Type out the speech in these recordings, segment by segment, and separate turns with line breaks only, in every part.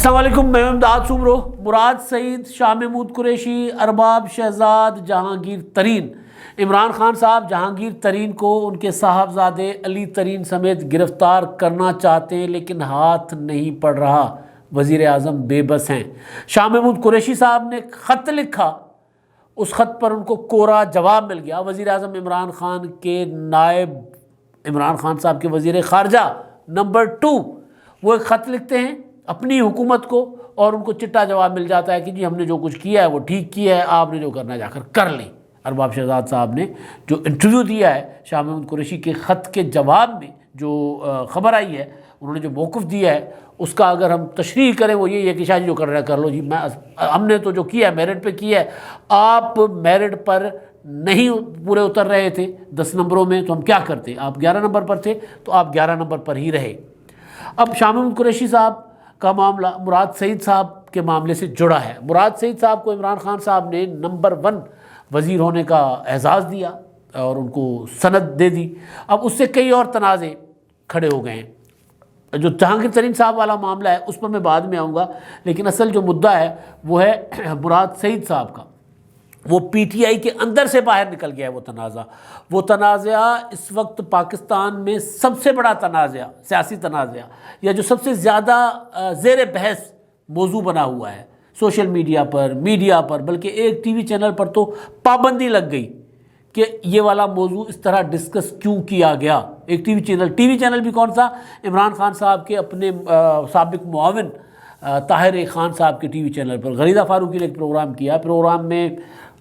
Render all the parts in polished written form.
السلام علیکم، میں امداد سمرو۔ مراد سعید، شاہ محمود قریشی، ارباب شہزاد، جہانگیر ترین۔ عمران خان صاحب جہانگیر ترین کو ان کے صاحبزادے علی ترین سمیت گرفتار کرنا چاہتے ہیں لیکن ہاتھ نہیں پڑ رہا، وزیر اعظم بے بس ہیں۔ شاہ محمود قریشی صاحب نے خط لکھا، اس خط پر ان کو کورا جواب مل گیا۔ وزیر اعظم عمران خان کے نائب عمران خان صاحب کے وزیر خارجہ نمبر 2 وہ ایک خط لکھتے ہیں اپنی حکومت کو اور ان کو چٹا جواب مل جاتا ہے کہ جی ہم نے جو کچھ کیا ہے وہ ٹھیک کیا ہے، آپ نے جو کرنا ہے جا کر کر لیں۔ ارباب شہزاد صاحب نے جو انٹرویو دیا ہے شاہ محمود قریشی کے خط کے جواب میں، جو خبر آئی ہے، انہوں نے جو موقف دیا ہے، اس کا اگر ہم تشریح کریں وہ یہ ہے کہ شاہ جی جو کر رہا ہے کر لو جی، ہم نے تو جو کیا ہے میرٹ پہ کیا ہے، آپ میرٹ پر نہیں پورے اتر رہے تھے 10 نمبروں میں تو ہم کیا کرتے، آپ 11 نمبر پر تھے تو آپ 11 نمبر پر ہی رہے۔ اب شاہ محمود قریشی صاحب کا معاملہ مراد سعید صاحب کے معاملے سے جڑا ہے۔ مراد سعید صاحب کو عمران خان صاحب نے نمبر 1 وزیر ہونے کا اعزاز دیا اور ان کو سند دے دی۔ اب اس سے کئی اور تنازع کھڑے ہو گئے ہیں۔ جو جہانگیر ترین صاحب والا معاملہ ہے اس پر میں بعد میں آؤں گا، لیکن اصل جو مدعا ہے وہ ہے مراد سعید صاحب کا۔ وہ پی ٹی آئی کے اندر سے باہر نکل گیا ہے وہ تنازع اس وقت پاکستان میں سب سے بڑا تنازع، سیاسی تنازع، یا جو سب سے زیادہ زیر بحث موضوع بنا ہوا ہے سوشل میڈیا پر، بلکہ ایک ٹی وی چینل پر تو پابندی لگ گئی کہ یہ والا موضوع اس طرح ڈسکس کیوں کیا گیا۔ ایک ٹی وی چینل بھی کون سا؟ عمران خان صاحب کے اپنے سابق معاون طاہر خان صاحب کے ٹی وی چینل پر غریدہ فاروقی نے ایک پروگرام کیا۔ پروگرام میں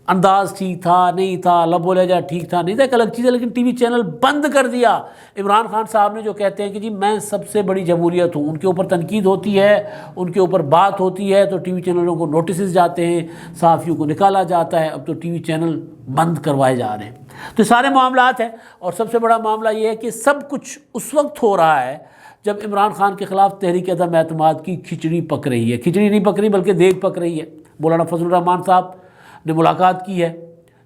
انداز ٹھیک تھا نہیں تھا، لب و لہجہ ٹھیک تھا نہیں تھا، ایک الگ چیز ہے، لیکن ٹی وی چینل بند کر دیا۔ عمران خان صاحب نے جو کہتے ہیں کہ جی میں سب سے بڑی جمہوریت ہوں، ان کے اوپر تنقید ہوتی ہے، ان کے اوپر بات ہوتی ہے تو ٹی وی چینلوں کو نوٹسز جاتے ہیں، صحافیوں کو نکالا جاتا ہے، اب تو ٹی وی چینل بند کروائے جا رہے ہیں۔ تو سارے معاملات ہیں، اور سب سے بڑا معاملہ یہ ہے کہ سب کچھ اس وقت ہو رہا ہے جب عمران خان کے خلاف تحریک عدم اعتماد کی کھچڑی پک رہی ہے۔ کھچڑی نہیں پک رہی بلکہ دیگ پک رہی ہے۔ مولانا فضل الرحمان صاحب نے ملاقات کی ہے،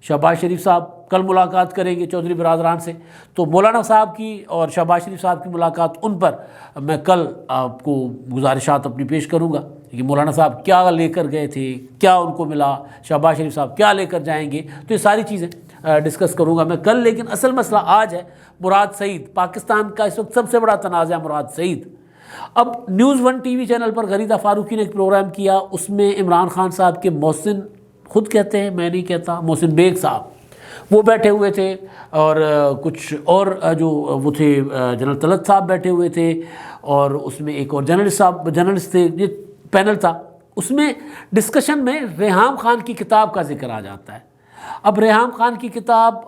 شہباز شریف صاحب کل ملاقات کریں گے چودھری برادران سے، تو مولانا صاحب کی اور شہباز شریف صاحب کی ملاقات، ان پر میں کل آپ کو گزارشات اپنی پیش کروں گا کہ مولانا صاحب کیا لے کر گئے تھے، کیا ان کو ملا، شہباز شریف صاحب کیا لے کر جائیں گے، تو یہ ساری چیزیں ڈسکس کروں گا میں کل۔ لیکن اصل مسئلہ آج ہے مراد سعید، پاکستان کا اس وقت سب سے بڑا تنازع مراد سعید۔ اب نیوز 1 ٹی وی چینل پر غریدہ فاروقی نے ایک پروگرام کیا، اس میں عمران خان صاحب کے محسن، خود کہتے ہیں میں نہیں کہتا، محسن بیگ صاحب وہ بیٹھے ہوئے تھے، اور کچھ اور جو وہ تھے جنرل طلعت صاحب بیٹھے ہوئے تھے، اور اس میں ایک اور جرنلسٹ تھے، یہ پینل تھا۔ اس میں ڈسکشن میں ریحام خان کی کتاب کا ذکر آ جاتا ہے۔ اب ریحام خان کی کتاب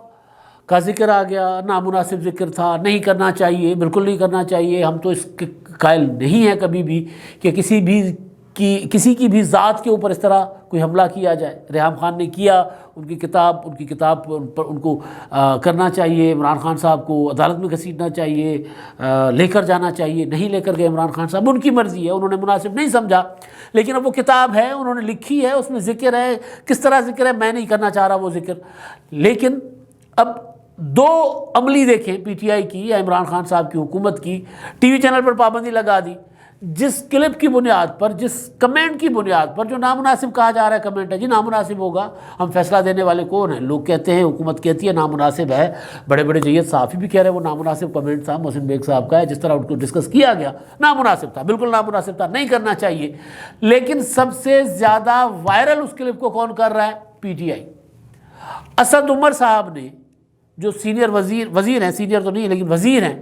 کا ذکر آ گیا، نامناسب ذکر تھا، نہیں کرنا چاہیے، بالکل نہیں کرنا چاہیے، ہم تو اس کے قائل نہیں ہیں کبھی بھی کہ کسی کی بھی ذات کے اوپر اس طرح کوئی حملہ کیا جائے۔ ریحام خان نے کیا، ان کی کتاب پر ان کو کرنا چاہیے، عمران خان صاحب کو عدالت میں گھسیٹنا چاہیے، لے کر جانا چاہیے، نہیں لے کر گئے عمران خان صاحب، ان کی مرضی ہے، انہوں نے مناسب نہیں سمجھا، لیکن اب وہ کتاب ہے، انہوں نے لکھی ہے، اس میں ذکر ہے، کس طرح ذکر ہے میں نہیں کرنا چاہ رہا وہ ذکر۔ لیکن اب 2 عملی دیکھیں پی ٹی آئی کی یا عمران خان صاحب کی حکومت کی، ٹی وی چینل پر پابندی لگا دی، جس کلپ کی بنیاد پر، جس کمنٹ کی بنیاد پر، جو نامناسب کہا جا رہا ہے کمنٹ ہے، جی نامناسب ہوگا، ہم فیصلہ دینے والے کون ہیں؟ لوگ کہتے ہیں، حکومت کہتی ہے نامناسب ہے، بڑے بڑے جید صحافی بھی کہہ رہے ہیں وہ نامناسب کمنٹ تھا محسن بیگ صاحب کا ہے، جس طرح ان کو ڈسکس کیا گیا نامناسب تھا، بالکل نامناسب تھا، نہیں کرنا چاہیے۔ لیکن سب سے زیادہ وائرل اس کلپ کو کون کر رہا ہے؟ P T I. Asad Umar صاحب نے، جو سینئر وزیر ہیں، سینئر تو نہیں لیکن وزیر ہیں،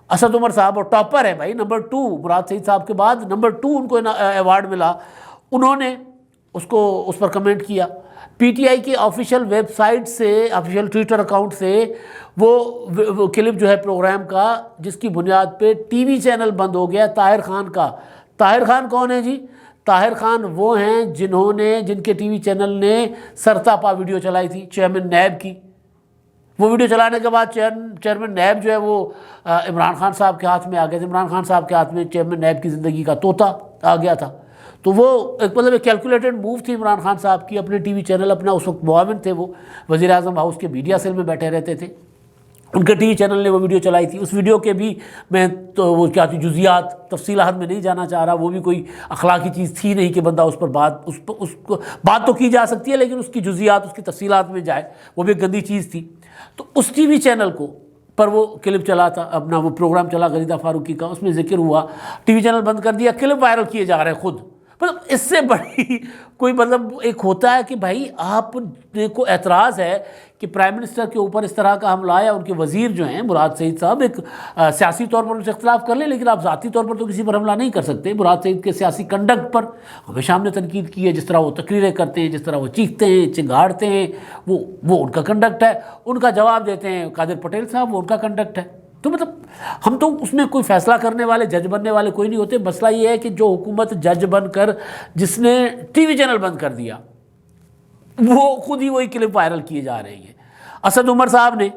اسد عمر صاحب، اور ٹاپر ہے بھائی، نمبر 2 مراد سعید صاحب کے بعد نمبر 2 ان کو ایوارڈ ملا، انہوں نے اس پر کمنٹ کیا۔ پی ٹی آئی کی آفیشیل ویب سائٹ سے، آفیشیل ٹویٹر اکاؤنٹ سے وہ کلپ جو ہے پروگرام کا، جس کی بنیاد پہ ٹی وی چینل بند ہو گیا طاہر خان کا۔ طاہر خان کون ہے جی؟ طاہر خان وہ ہیں جن کے ٹی وی چینل نے سرتاپا ویڈیو چلائی تھی چیئرمین نیب کی۔ وہ ویڈیو چلانے کے بعد چیئرمین نیب جو ہے وہ عمران خان صاحب کے ہاتھ میں آ گئے تھے، عمران خان صاحب کے ہاتھ میں چیئرمین نیب کی زندگی کا طوطا آ گیا تھا۔ تو وہ ایک کیلکولیٹڈ موو تھی عمران خان صاحب کی، اپنے ٹی وی چینل، اپنا اس وقت معاون تھے، وہ وزیر اعظم ہاؤس کے میڈیا سیل میں بیٹھے رہتے تھے، ان کے ٹی وی چینل نے وہ ویڈیو چلائی تھی. اس ویڈیو کے بھی میں تو وہ کیا تھی جزیات تفصیلات میں نہیں جانا چاہ رہا. وہ بھی کوئی اخلاقی چیز تھی نہیں کہ بندہ اس پر بات تو کی جا سکتی ہے لیکن اس کی جزیات اس کی تفصیلات میں جائے, وہ بھی گندی چیز تھی. تو اس ٹی وی چینل کو پر وہ کلپ چلا تھا اپنا, وہ پروگرام چلا غریدہ فاروقی کا, اس میں ذکر ہوا, ٹی وی چینل بند کر دیا, کلپ وائرل کیے جا رہے ہیں خود. مطلب اس سے بڑی کوئی مطلب ایک ہوتا ہے کہ بھائی آپ کو اعتراض ہے کہ پرائم منسٹر کے اوپر اس طرح کا حملہ آیا. ان کے وزیر جو ہیں مراد سعید صاحب, ایک سیاسی طور پر ان سے اختلاف کر لیں لیکن آپ ذاتی طور پر تو کسی پر حملہ نہیں کر سکتے. مراد سعید کے سیاسی کنڈکٹ پر ہمیشہ ہم نے تنقید کی ہے, جس طرح وہ تقریریں کرتے ہیں, جس طرح وہ چیختے ہیں چنگاڑتے ہیں, وہ ان کا کنڈکٹ ہے. ان کا جواب دیتے ہیں قادر پٹیل صاحب, وہ ان کا کنڈکٹ ہے. تو مطلب ہم تو اس میں کوئی فیصلہ کرنے والے جج بننے والے کوئی نہیں ہوتے. مسئلہ یہ ہے کہ جو حکومت جج بن کر جس نے ٹی وی چینل بند کر دیا وہ خود ہی وہی کلپ وائرل کیے جا رہی ہیں. اسد عمر صاحب نے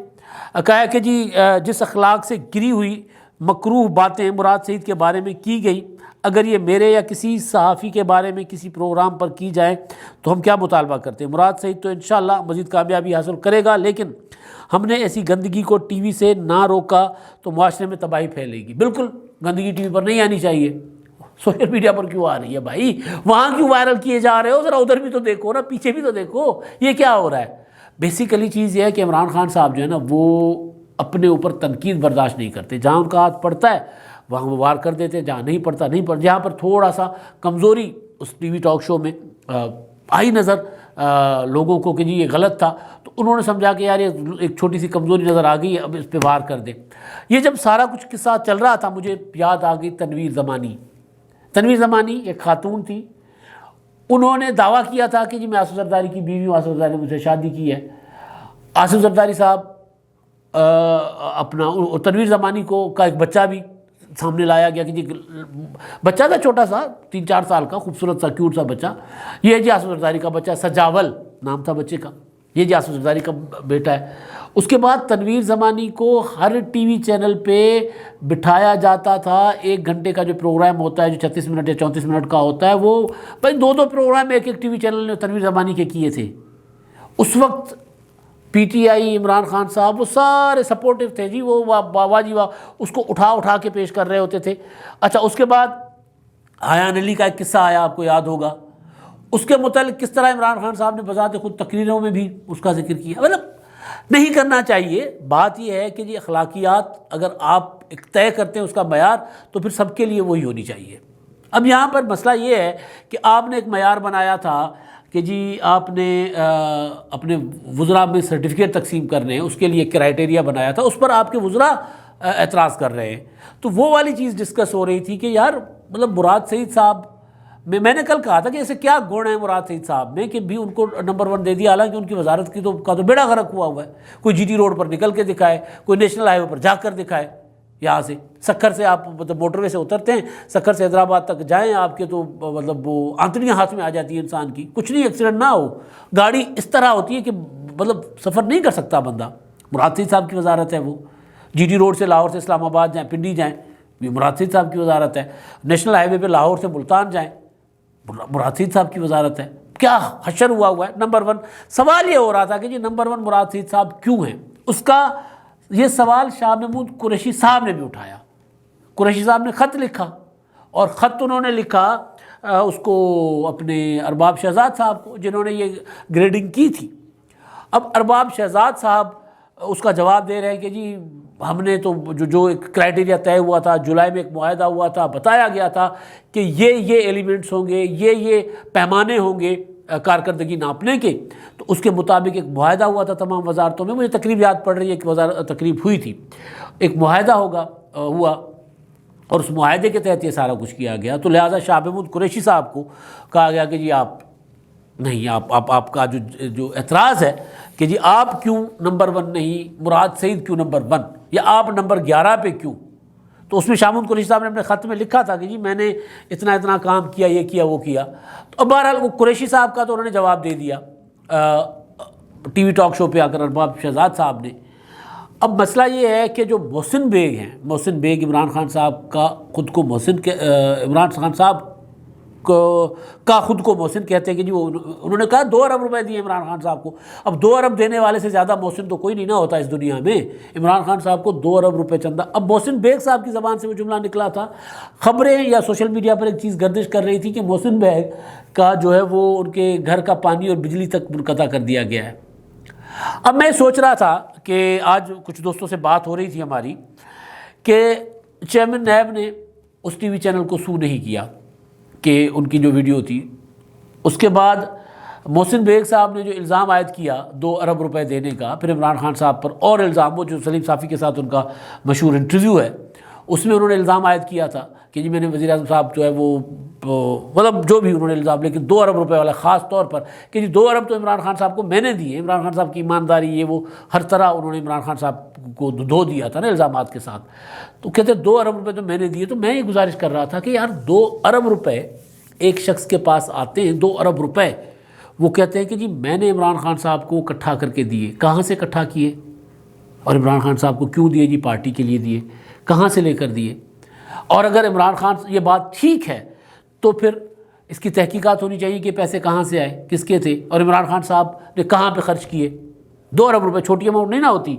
کہا کہ جی جس اخلاق سے گری ہوئی مکروہ باتیں مراد سعید کے بارے میں کی گئی, اگر یہ میرے یا کسی صحافی کے بارے میں کسی پروگرام پر کی جائے تو ہم کیا مطالبہ کرتے ہیں. مراد سعید تو انشاءاللہ مزید کامیابی حاصل کرے گا لیکن ہم نے ایسی گندگی کو ٹی وی سے نہ روکا تو معاشرے میں تباہی پھیلے گی. بالکل گندگی ٹی وی پر نہیں آنی چاہیے, سوشل میڈیا پر کیوں آ رہی ہے بھائی؟ وہاں کیوں وائرل کیے جا رہے ہو؟ ذرا ادھر بھی تو دیکھو نا, پیچھے بھی تو دیکھو یہ کیا ہو رہا ہے. بیسیکلی چیز یہ ہے کہ عمران خان صاحب جو ہے نا وہ اپنے اوپر تنقید برداشت نہیں کرتے. جہاں ان کا ہاتھ پڑتا ہے وہاں وہ وار کر دیتے, جہاں نہیں پڑتا نہیں پڑتا. جہاں پر تھوڑا سا کمزوری اس ٹی وی ٹاک شو میں آئی نظر لوگوں کو کہ جی یہ غلط تھا, تو انہوں نے سمجھا کہ یار یہ ایک چھوٹی سی کمزوری نظر آ گئی, اب اس پہ وار کر دیں. یہ جب سارا کچھ قصہ چل رہا تھا مجھے یاد آ گئی تنویر زمانی. تنویر زمانی ایک خاتون تھی, انہوں نے دعویٰ کیا تھا کہ جی میں آصف زرداری کی بیوی ہوں, آصف زرداری نے مجھ سے شادی کی ہے. آصف زرداری صاحب اپنا تنویر زمانی کا ایک بچہ بھی سامنے لایا گیا کہ جی بچہ تھا چھوٹا سا 3-4 سال کا, خوبصورت سا کیوٹ سا بچہ, یہ جی آصف زرداری کا بچہ, سجاول نام تھا بچے کا, یہ جی آصف زرداری کا بیٹا ہے. اس کے بعد تنویر زمانی کو ہر ٹی وی چینل پہ بٹھایا جاتا تھا. 1 گھنٹے کا جو پروگرام ہوتا ہے جو 36 منٹ یا 34 منٹ کا ہوتا ہے, وہ بھائی 2 پروگرام ایک ٹی وی چینل نے تنویر زمانی کے کیے تھے. اس وقت P T I Imran Khan صاحب وہ سارے سپورٹیو تھے جی, وہ واہ جی واہ اس کو اٹھا کے پیش کر رہے ہوتے تھے. اچھا اس کے بعد حیان علی کا ایک قصہ آیا, آپ کو یاد ہوگا, اس کے متعلق کس طرح عمران خان صاحب نے بذات خود تقریروں میں بھی اس کا ذکر کیا. مطلب نہیں کرنا چاہیے. بات یہ ہے کہ جی اخلاقیات اگر آپ ایک طے کرتے ہیں اس کا معیار تو پھر سب کے لیے وہی ہونی چاہیے. اب یہاں پر مسئلہ یہ ہے کہ آپ نے ایک معیار بنایا تھا کہ جی آپ نے اپنے وزراء میں سرٹیفکیٹ تقسیم کرنے ہیں, اس کے لیے کرائٹیریا بنایا تھا, اس پر آپ کے وزراء اعتراض کر رہے ہیں. تو وہ والی چیز ڈسکس ہو رہی تھی کہ یار مطلب مراد سعید صاحب میں نے کل کہا تھا کہ ایسے کیا گن ہے مراد سعید صاحب میں کہ بھی ان کو نمبر 1 دے دیا, حالانکہ ان کی وزارت کا تو بیڑا غرق ہوا ہے. کوئی جی ٹی روڈ پر نکل کے دکھائے, کوئی نیشنل ہائی وے پر جا کر دکھائے, یہاں سے سکھر سے آپ مطلب موٹر وے سے اترتے ہیں, سکھر سے حیدرآباد تک جائیں آپ کے تو مطلب وہ آنتڑیاں ہاتھ میں آ جاتی ہیں انسان کی, کچھ نہیں ایکسیڈنٹ نہ ہو. گاڑی اس طرح ہوتی ہے کہ مطلب سفر نہیں کر سکتا بندہ. مراد سعید صاحب کی وزارت ہے وہ. جی ٹی روڈ سے لاہور سے اسلام آباد جائیں, پنڈی جائیں, یہ مراد سعید صاحب کی وزارت ہے. نیشنل ہائی وے پہ لاہور سے ملتان جائیں, مراد سعید صاحب کی وزارت ہے. کیا حشر ہوا ہے. نمبر 1 سوال یہ ہو رہا تھا کہ جی نمبر 1 مراد سعید صاحب کیوں ہیں. اس کا یہ سوال شاہ محمود قریشی صاحب نے بھی اٹھایا. قریشی صاحب نے خط لکھا, اور خط انہوں نے لکھا اس کو اپنے ارباب شہزاد صاحب کو جنہوں نے یہ گریڈنگ کی تھی. اب ارباب شہزاد صاحب اس کا جواب دے رہے ہیں کہ جی ہم نے تو جو ایک کرائٹیریا طے ہوا تھا, جولائی میں ایک معاہدہ ہوا تھا, بتایا گیا تھا کہ یہ ایلیمنٹس ہوں گے, یہ پیمانے ہوں گے کارکردگی ناپنے کے, تو اس کے مطابق ایک معاہدہ ہوا تھا تمام وزارتوں میں. مجھے تقریب یاد پڑ رہی ہے کہ تقریب ہوئی تھی, ایک معاہدہ ہوا اور اس معاہدے کے تحت یہ سارا کچھ کیا گیا. تو لہٰذا شاہ محمود قریشی صاحب کو کہا گیا کہ جی آپ نہیں, آپ کا جو اعتراض ہے کہ جی آپ کیوں نمبر 1 نہیں, مراد سعید کیوں نمبر 1, یا آپ نمبر 11 پہ کیوں. تو اس میں شاہ محمود قریشی صاحب نے اپنے خط میں لکھا تھا کہ جی میں نے اتنا کام کیا, یہ کیا وہ کیا. تو اب بہرحال وہ قریشی صاحب کا تو انہوں نے جواب دے دیا ٹی وی ٹاک شو پہ آ کر ارباب شہزاد صاحب نے. اب مسئلہ یہ ہے کہ جو محسن بیگ ہیں, محسن بیگ عمران خان صاحب کا خود کو محسن کے عمران خان صاحب کا خود کو محسن کہتے ہیں کہ جی وہ انہوں نے کہا 2 ارب روپے دیے عمران خان صاحب کو. اب 2 ارب دینے والے سے زیادہ محسن تو کوئی نہیں نہ ہوتا اس دنیا میں. عمران خان صاحب کو 2 ارب روپے چندہ. اب محسن بیگ صاحب کی زبان سے وہ جملہ نکلا تھا. خبریں یا سوشل میڈیا پر ایک چیز گردش کر رہی تھی کہ محسن بیگ کا جو ہے وہ ان کے گھر کا پانی اور بجلی تک منقطع کر دیا گیا ہے. اب میں سوچ رہا تھا کہ آج کچھ دوستوں سے بات ہو رہی تھی ہماری کہ چیئرمین نیب نے اس ٹی وی چینل کو سو نہیں کیا کہ ان کی جو ویڈیو تھی. اس کے بعد محسن بیگ صاحب نے جو الزام عائد کیا 2 ارب روپے دینے کا، پھر عمران خان صاحب پر اور الزام، وہ جو سلیم صافی کے ساتھ ان کا مشہور انٹرویو ہے اس میں انہوں نے الزام عائد کیا تھا کہ جی میں نے وزیر اعظم صاحب جو ہے وہ مطلب جو بھی انہوں نے الزام، لیکن 2 ارب روپے والا خاص طور پر کہ جی 2 ارب تو عمران خان صاحب کو میں نے دیے. عمران خان صاحب کی ایمانداری یہ وہ ہر طرح انہوں نے عمران خان صاحب کو دھو دیا تھا نا الزامات کے ساتھ. تو کہتے 2 ارب روپے تو میں نے دیے. تو میں یہ گزارش کر رہا تھا کہ یار 2 ارب روپے ایک شخص کے پاس آتے ہیں، 2 ارب روپے، وہ کہتے ہیں کہ جی میں نے عمران خان صاحب کو اکٹھا کر کے دیے. کہاں سے اکٹھا کیے اور عمران خان صاحب کو کیوں دیے؟ جی پارٹی کے لیے دیے. کہاں سے لے کر دیے؟ اور اگر عمران خان یہ بات ٹھیک ہے تو پھر اس کی تحقیقات ہونی چاہیے کہ پیسے کہاں سے آئے، کس کے تھے، اور عمران خان صاحب نے کہاں پہ خرچ کیے. 2 ارب روپے چھوٹی اماؤنٹ نہیں نہ ہوتی.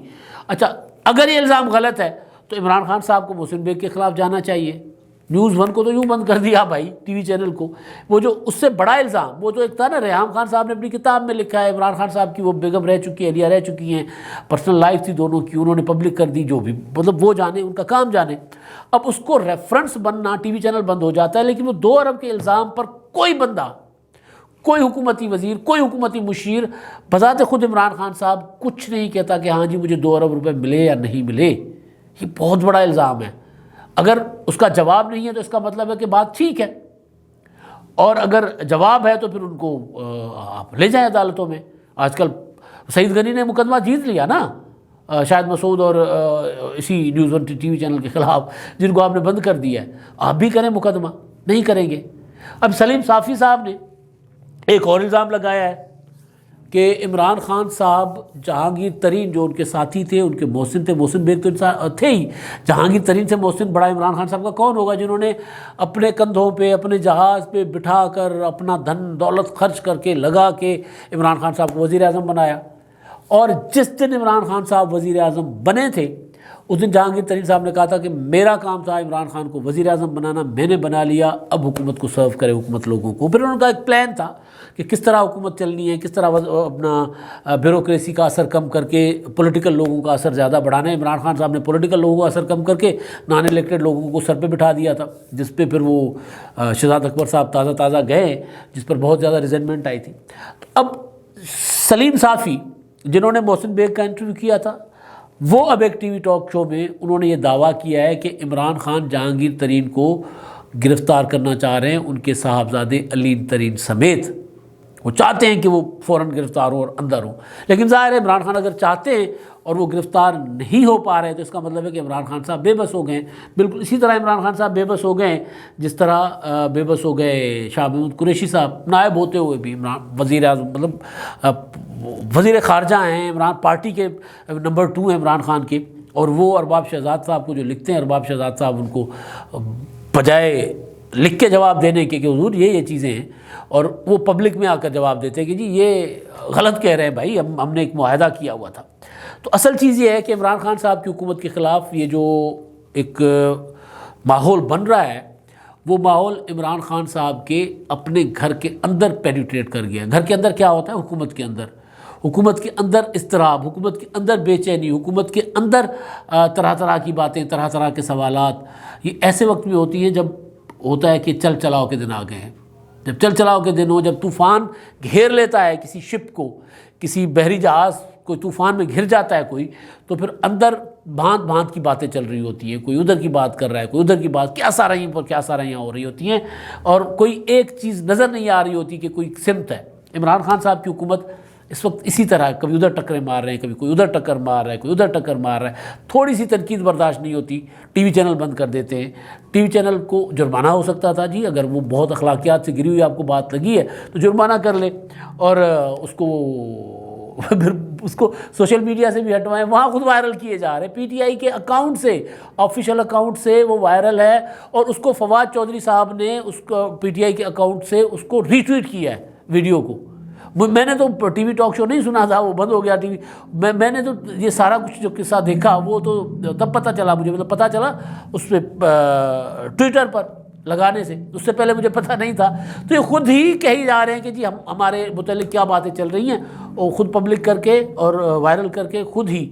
اچھا اگر یہ الزام غلط ہے تو عمران خان صاحب کو محسن بیگ کے خلاف جانا چاہیے. نیوز 1 کو تو یوں بند کر دیا بھائی، ٹی وی چینل کو. وہ جو اس سے بڑا الزام، وہ جو ایک تھا نا، ریحام خان صاحب نے اپنی کتاب میں لکھا ہے عمران خان صاحب کی وہ بیگم رہ چکی ہے، اہلیہ رہ چکی ہیں، پرسنل لائف تھی دونوں کی، انہوں نے پبلک کر دی. جو بھی مطلب وہ جانے، ان کا کام جانے. اب اس کو ریفرنس بننا، ٹی وی چینل بند ہو جاتا ہے. لیکن وہ 2 ارب کے الزام پر کوئی بندہ، کوئی حکومتی وزیر، کوئی حکومتی مشیر بذات خود عمران خان صاحب کچھ نہیں کہتا کہ ہاں جی مجھے 2 ارب روپے ملے یا نہیں ملے. یہ بہت بڑا الزام ہے. اگر اس کا جواب نہیں ہے تو اس کا مطلب ہے کہ بات ٹھیک ہے، اور اگر جواب ہے تو پھر ان کو آپ لے جائیں عدالتوں میں. آج کل سعید غنی نے مقدمہ جیت لیا نا شاہد مسعود اور اسی نیوز 1 ٹی وی چینل کے خلاف، جن کو آپ نے بند کر دیا ہے. آپ بھی کریں مقدمہ، نہیں کریں گے. اب سلیم صافی صاحب نے ایک اور الزام لگایا ہے کہ عمران خان صاحب جہانگیر ترین جو ان کے ساتھی تھے، ان کے محسن تھے، محسن بیگ تو تھے ہی، جہانگیر ترین سے محسن بڑا عمران خان صاحب کا کون ہوگا، جنہوں نے اپنے کندھوں پہ، اپنے جہاز پہ بٹھا کر اپنا دھن دولت خرچ کر کے لگا کے عمران خان صاحب کو وزیر اعظم بنایا. اور جس دن عمران خان صاحب وزیر اعظم بنے تھے اس دن جہانگیر ترین صاحب نے کہا تھا کہ میرا کام تھا عمران خان کو وزیر اعظم بنانا، میں نے بنا لیا، اب حکومت کو سرو کرے، حکومت لوگوں کو. پھر ان کا ایک پلان تھا کہ کس طرح حکومت چلنی ہے، کس طرح اپنا بیوروکریسی کا اثر کم کر کے پولیٹیکل لوگوں کا اثر زیادہ بڑھانا ہے. عمران خان صاحب نے پولیٹیکل لوگوں کا اثر کم کر کے نان الیکٹڈ لوگوں کو سر پہ بٹھا دیا تھا، جس پہ پھر وہ شہزاد اکبر صاحب تازہ گئے، جس پر بہت زیادہ ریزنمنٹ آئی تھی. اب سلیم صافی جنہوں نے محسن بیگ کا انٹرویو کیا تھا، وہ اب ایک ٹی وی ٹاک شو میں انہوں نے یہ دعویٰ کیا ہے کہ عمران خان جہانگیر ترین کو گرفتار کرنا چاہ رہے ہیں، ان کے صاحبزادے علیم ترین سمیت. وہ چاہتے ہیں کہ وہ فوراً گرفتار ہوں اور اندر ہوں. لیکن ظاہر ہے عمران خان اگر چاہتے ہیں اور وہ گرفتار نہیں ہو پا رہے تو اس کا مطلب ہے کہ عمران خان صاحب بے بس ہو گئے. بالکل اسی طرح عمران خان صاحب بے بس ہو گئے جس طرح بے بس ہو گئے شاہ محمود قریشی صاحب. نائب ہوتے ہوئے بھی وزیر اعظم مطلب وزیر خارجہ ہیں، عمران پارٹی کے نمبر 2 ہیں عمران خان کے، اور وہ ارباب شہزاد صاحب کو جو لکھتے ہیں، ارباب شہزاد صاحب ان کو بجائے لکھ کے جواب دینے کے کہ حضور یہ چیزیں ہیں، اور وہ پبلک میں آ کر جواب دیتے ہیں کہ جی یہ غلط کہہ رہے ہیں بھائی، ہم نے ایک معاہدہ کیا ہوا تھا. تو اصل چیز یہ ہے کہ عمران خان صاحب کی حکومت کے خلاف یہ جو ایک ماحول بن رہا ہے، وہ ماحول عمران خان صاحب کے اپنے گھر کے اندر پینیٹریٹ کر گیا. گھر کے اندر کیا ہوتا ہے؟ حکومت کے اندر اضطراب، حکومت کے اندر بے چینی، حکومت کے اندر طرح طرح کی باتیں، طرح طرح کے سوالات. یہ ایسے وقت میں ہوتی ہیں جب ہوتا ہے کہ چل چلاؤ کے دن آ گئے ہیں. جب چل چلاؤ کے دن ہو، جب طوفان گھیر لیتا ہے کسی شپ کو، کسی بحری جہاز کوئی طوفان میں گھر جاتا ہے کوئی، تو پھر اندر بھانت بھانت کی باتیں چل رہی ہوتی ہیں. کوئی ادھر کی بات کر رہا ہے، کوئی ادھر کی بات، کیا سارا یہیں پر کیا سارا یہاں ہو رہی ہوتی ہیں، اور کوئی ایک چیز نظر نہیں آ رہی ہوتی کہ کوئی سمت ہے. عمران خان صاحب کی حکومت اس وقت اسی طرح کبھی ادھر ٹکریں مار رہے ہیں، کبھی کوئی ادھر ٹکر مار رہا ہے، کوئی ادھر ٹکر مار رہا ہے. تھوڑی سی تنقید برداشت نہیں ہوتی، ٹی وی چینل بند کر دیتے ہیں. ٹی وی چینل کو جرمانہ ہو سکتا تھا جی، اگر وہ بہت اخلاقیات سے گری ہوئی آپ کو بات لگی ہے تو جرمانہ کر لے، اور اس کو پھر اس کو سوشل میڈیا سے بھی ہٹوائیں، وہاں خود وائرل کیے جا رہے ہیں، پی ٹی آئی کے اکاؤنٹ سے، آفیشیل اکاؤنٹ سے وہ وائرل ہے، اور اس کو فواد چودھری صاحب نے اس کو پی ٹی آئی کے اکاؤنٹ سے اس کو ری ٹویٹ کیا ہے ویڈیو کو۔ میں نے تو ٹی وی ٹاک شو نہیں سنا تھا، وہ بند ہو گیا ٹی وی، میں نے تو یہ سارا کچھ جو قصہ دیکھا وہ تو تب پتہ چلا مجھے، مطلب پتہ چلا اس پہ ٹویٹر پر لگانے سے، اس سے پہلے مجھے پتہ نہیں تھا۔ تو یہ خود ہی کہی جا رہے ہیں کہ جی ہمارے متعلق کیا باتیں چل رہی ہیں، اور خود پبلک کر کے اور وائرل کر کے خود ہی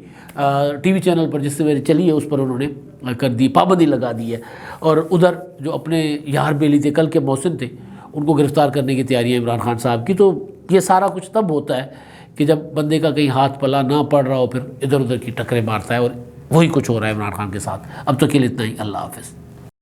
ٹی وی چینل پر جس سے میری چلی ہے اس پر انہوں نے کر دی، پابندی لگا دی ہے۔ اور ادھر جو اپنے یار بیلی تھے، کل کے محسن تھے، ان کو گرفتار کرنے کی تیاریاں عمران خان صاحب کی۔ تو یہ سارا کچھ تب ہوتا ہے کہ جب بندے کا کہیں ہاتھ پلا نہ پڑ رہا ہو، پھر ادھر ادھر کی ٹکریں مارتا ہے، اور وہی کچھ ہو رہا ہے عمران خان کے ساتھ۔ اب تک کے لیے اتنا ہی، اللہ حافظ۔